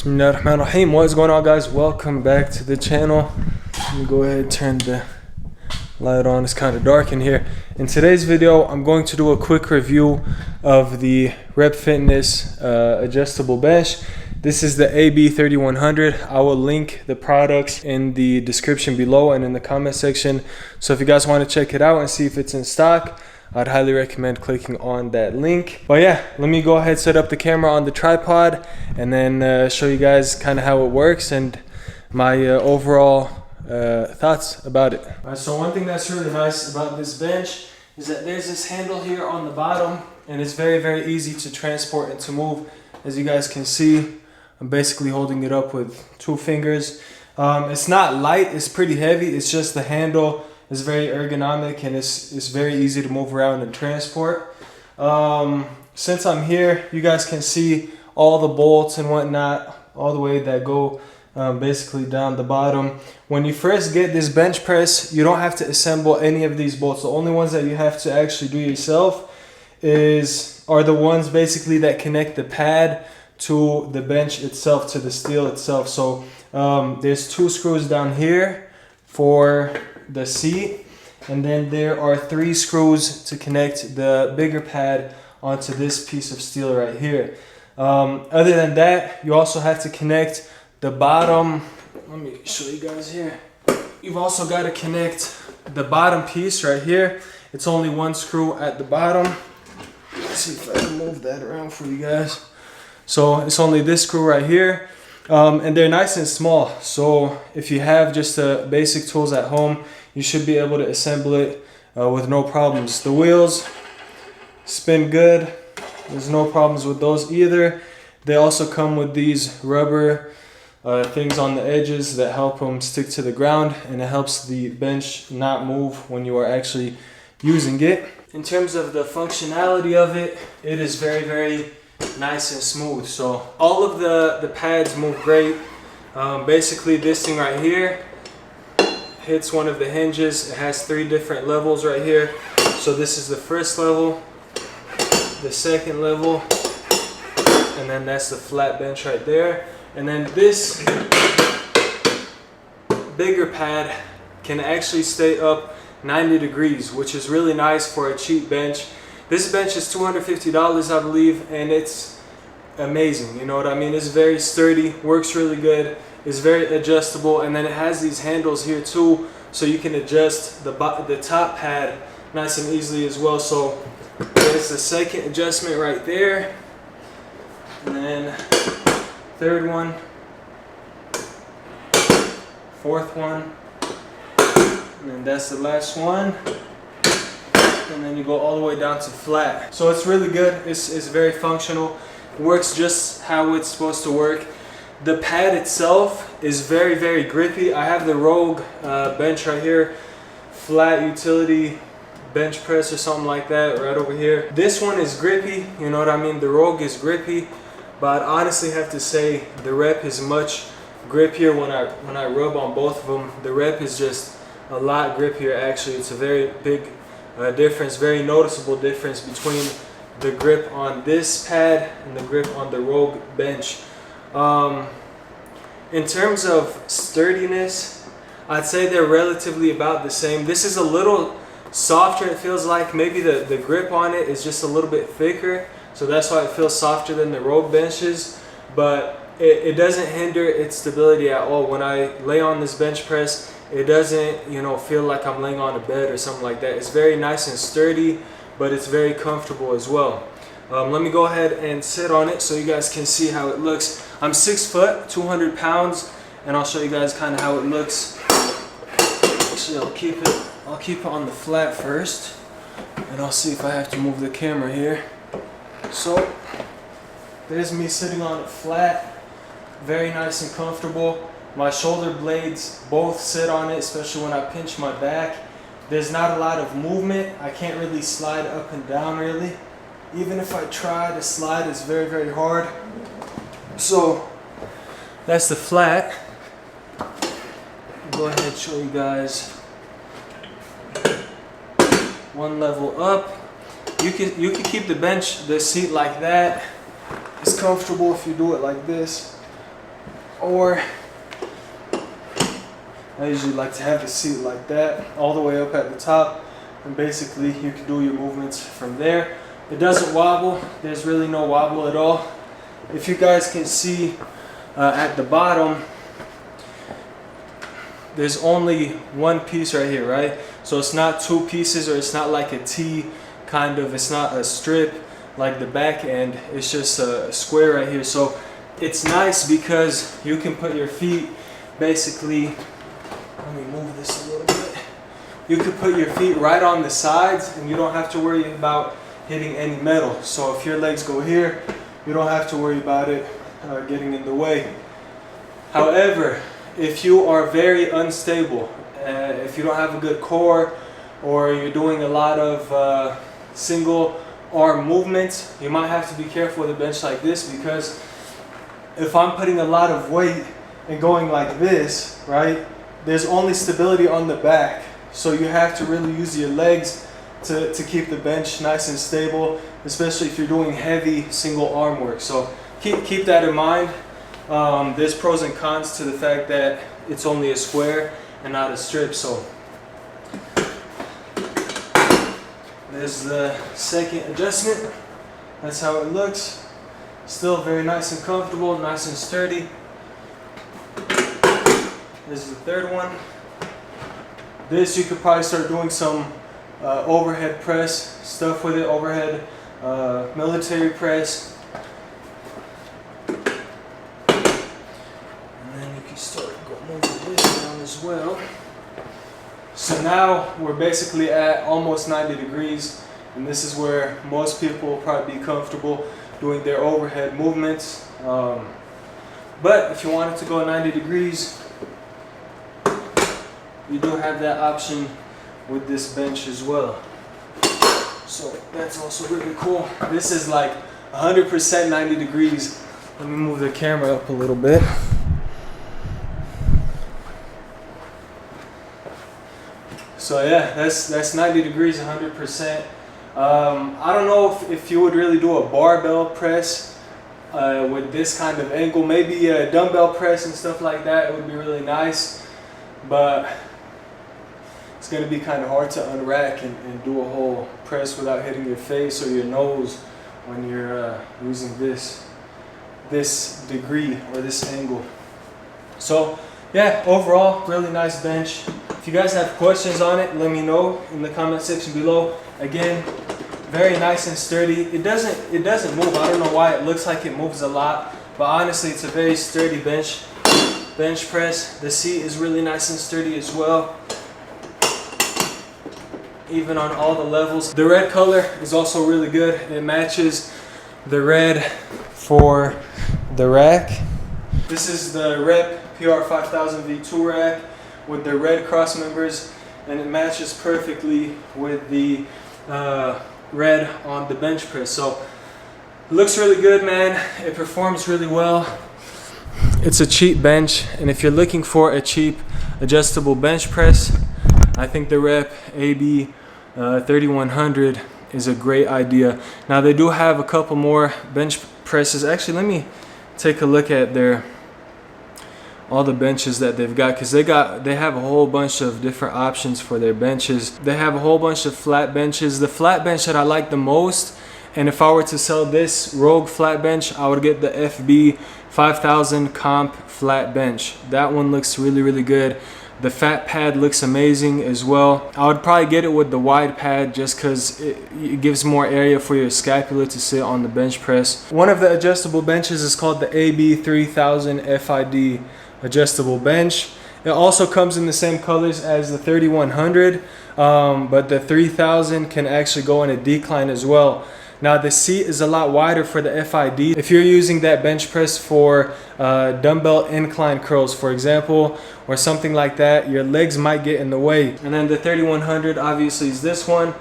Bismillahirrahmanirrahim. What is going on, guys? Welcome back to the channel. Let me go ahead and turn the light on. It's kind of dark in here. In today's video, I'm going to do a quick review of the Rep Fitness adjustable bench. This is the AB3100. I will link the products in the description below and in the comment section. So if you guys want to check it out and see if it's in stock, I'd highly recommend clicking on that link. But yeah, let me go ahead, set up the camera on the tripod, and then show you guys kind of how it works and my overall thoughts about it. All right, so one thing that's really nice about this bench is that there's this handle here on the bottom, and it's very, very easy to transport and to move. As you guys can see, I'm basically holding it up with 2 fingers. It's not light, it's pretty heavy. It's just the handle is very ergonomic, and it's very easy to move around and transport. Since I'm here, you guys can see all the bolts and whatnot, all the way that go basically down the bottom. When you first get this bench press, you don't have to assemble any of these bolts. The only ones that you have to actually do yourself are the ones basically that connect the pad to the bench itself, to the steel itself. So there's 2 screws down here for the seat, and then there are 3 screws to connect the bigger pad onto this piece of steel right here. Other than that, you also have to connect the bottom. Let me show you guys here. You've also got to connect the bottom piece right here. It's only 1 screw at the bottom. Let's see if I can move that around for you guys. So it's only this screw right here. And they're nice and small, so if you have just basic tools at home, you should be able to assemble it with no problems. The wheels spin good. There's no problems with those either. They also come with these rubber things on the edges that help them stick to the ground, and it helps the bench not move when you are actually using it. In terms of the functionality of it, it is very, very nice and smooth. So all of the pads move great. Basically, this thing right here hits one of the hinges. It has 3 different levels right here. So this is the first level, the second level, and then that's the flat bench right there. And then this bigger pad can actually stay up 90 degrees, which is really nice for a cheap bench. This bench is $250, I believe, and it's amazing. You know what I mean? It's very sturdy, works really good, it's very adjustable, and then it has these handles here too, so you can adjust the top pad nice and easily as well. So there's the second adjustment right there, and then 3rd one, 4th one, and then that's the last one. And then you go all the way down to flat. So it's really good. It's very functional. It works just how it's supposed to work. The pad itself is very, very grippy. I have the Rogue bench right here, flat utility bench press or something like that right over here. This one is grippy, you know what I mean? The Rogue is grippy, but I honestly have to say the Rep is much grippier. When I rub on both of them, the Rep is just a lot grippier. Actually, it's a very big difference, very noticeable difference between the grip on this pad and the grip on the Rogue bench. In terms of sturdiness, I'd say they're relatively about the same. This is a little softer, it feels like. Maybe the grip on it is just a little bit thicker, so that's why it feels softer than the Rogue benches, but it doesn't hinder its stability at all. When I lay on this bench press, it doesn't, you know, feel like I'm laying on a bed or something like that. It's very nice and sturdy, but it's very comfortable as well. Let me go ahead and sit on it so you guys can see how it looks. I'm 6 foot, 200 pounds, and I'll show you guys kind of how it looks. Actually, I'll keep it on the flat first, and I'll see if I have to move the camera here. So there's me sitting on it flat, very nice and comfortable. My shoulder blades both sit on it, especially when I pinch my back. There's not a lot of movement. I can't really slide up and down really. Even if I try to slide, it's very, very hard. So that's the flat. Go ahead and show you guys one level up. You can keep the seat like that. It's comfortable if you do it like this. or I usually like to have the seat like that, all the way up at the top, and basically you can do your movements from there. It doesn't wobble. There's really no wobble at all. If you guys can see at the bottom, there's only one piece right here, right? So it's not two pieces, or it's not like a T kind of, it's not a strip like the back end, it's just a square right here. So it's nice because you can put your feet basically, let me move this a little bit. You can put your feet right on the sides and you don't have to worry about hitting any metal. So if your legs go here, you don't have to worry about it getting in the way. However, if you are very unstable, if you don't have a good core, or you're doing a lot of single arm movements, you might have to be careful with a bench like this, because if I'm putting a lot of weight and going like this, right, there's only stability on the back. So you have to really use your legs to keep the bench nice and stable, especially if you're doing heavy single arm work. So keep that in mind. There's pros and cons to the fact that it's only a square and not a strip. So there's the second adjustment. That's how it looks. Still very nice and comfortable, nice and sturdy. This is the third one. This, you could probably start doing some overhead press stuff with it, overhead military press. And then you can start moving this down as well. So now we're basically at almost 90 degrees, and this is where most people will probably be comfortable doing their overhead movements. But if you wanted to go 90 degrees, you do have that option with this bench as well. So that's also really cool. This is like 100% 90 degrees. Let me move the camera up a little bit. So yeah, that's 90 degrees, 100%. I don't know if you would really do a barbell press with this kind of angle. Maybe a dumbbell press and stuff like that, it would be really nice. But it's going to be kind of hard to unrack and do a whole press without hitting your face or your nose when you're using this degree or this angle. So yeah, overall, really nice bench. If you guys have questions on it, let me know in the comment section below. Again, very nice and sturdy. It doesn't move. I don't know why it looks like it moves a lot, but honestly, it's a very sturdy bench press. The seat is really nice and sturdy as well, even on all the levels. The red color is also really good. It matches the red for the rack. This is the Rep PR5000 V2 rack with the red cross members, and it matches perfectly with the red on the bench press. So it looks really good, man. It performs really well. It's a cheap bench, and if you're looking for a cheap adjustable bench press, I think the Rep AB 3100 is a great idea. Now they do have a couple more bench presses. Actually, let me take a look at all the benches that they've got, because they have a whole bunch of different options for their benches. They have a whole bunch of flat benches. The flat bench that I like the most, and if I were to sell this Rogue flat bench, I would get the FB 5000 Comp flat bench. That one looks really, really good. The fat pad looks amazing as well. I would probably get it with the wide pad just because it gives more area for your scapula to sit on the bench press. One of the adjustable benches is called the AB 3000 FID adjustable bench. It also comes in the same colors as the 3100, but the 3000 can actually go in a decline as well. Now the seat is a lot wider for the FID. If you're using that bench press for dumbbell incline curls, for example, or something like that, your legs might get in the way. And then the 3100 obviously is this one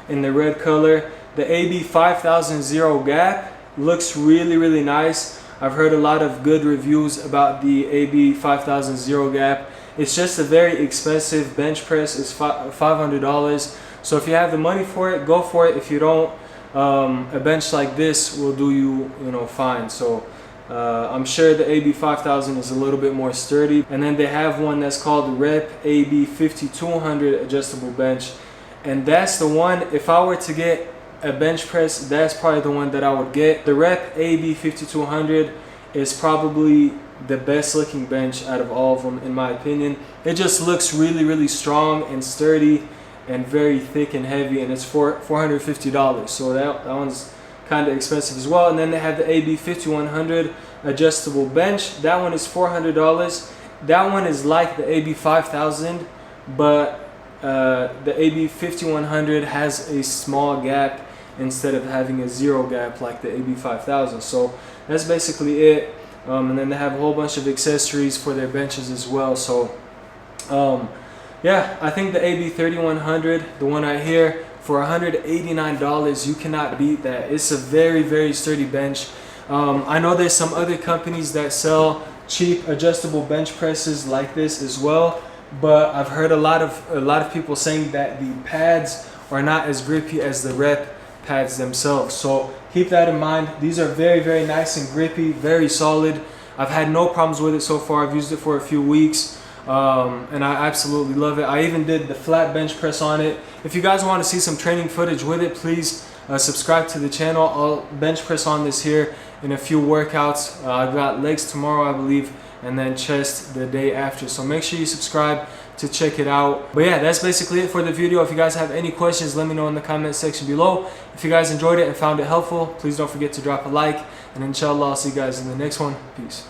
in the red color. The AB 5000 Zero Gap looks really, really nice. I've heard a lot of good reviews about the AB 5000 Zero Gap. It's just a very expensive bench press. It's $500. So if you have the money for it, go for it. If you don't, a bench like this will do you, fine. So I'm sure the AB5000 is a little bit more sturdy. And then they have one that's called the Rep AB5200 adjustable bench. And that's the one, if I were to get a bench press, that's probably the one that I would get. The Rep AB5200 is probably the best looking bench out of all of them, in my opinion. It just looks really, really strong and sturdy and very thick and heavy, and it's $450. So that one's kind of expensive as well. And then they have the AB5100 adjustable bench. That one is $400. That one is like the AB5000, but the AB5100 has a small gap instead of having a zero gap like the AB5000. So that's basically it. And then they have a whole bunch of accessories for their benches as well. So yeah, I think the AB3100, the one right here, for $189, you cannot beat that. It's a very, very sturdy bench. I know there's some other companies that sell cheap adjustable bench presses like this as well, but I've heard a lot of people saying that the pads are not as grippy as the Rep pads themselves. So keep that in mind. These are very, very nice and grippy, very solid. I've had no problems with it so far. I've used it for a few weeks. And I absolutely love it. I even did the flat bench press on it. If you guys want to see some training footage with it, please subscribe to the channel. I'll bench press on this here in a few workouts. I've got legs tomorrow, I believe, and then chest the day after. So make sure you subscribe to check it out. But yeah, that's basically it for the video. If you guys have any questions, let me know in the comment section below. If you guys enjoyed it and found it helpful, please don't forget to drop a like. And inshallah, I'll see you guys in the next one. Peace.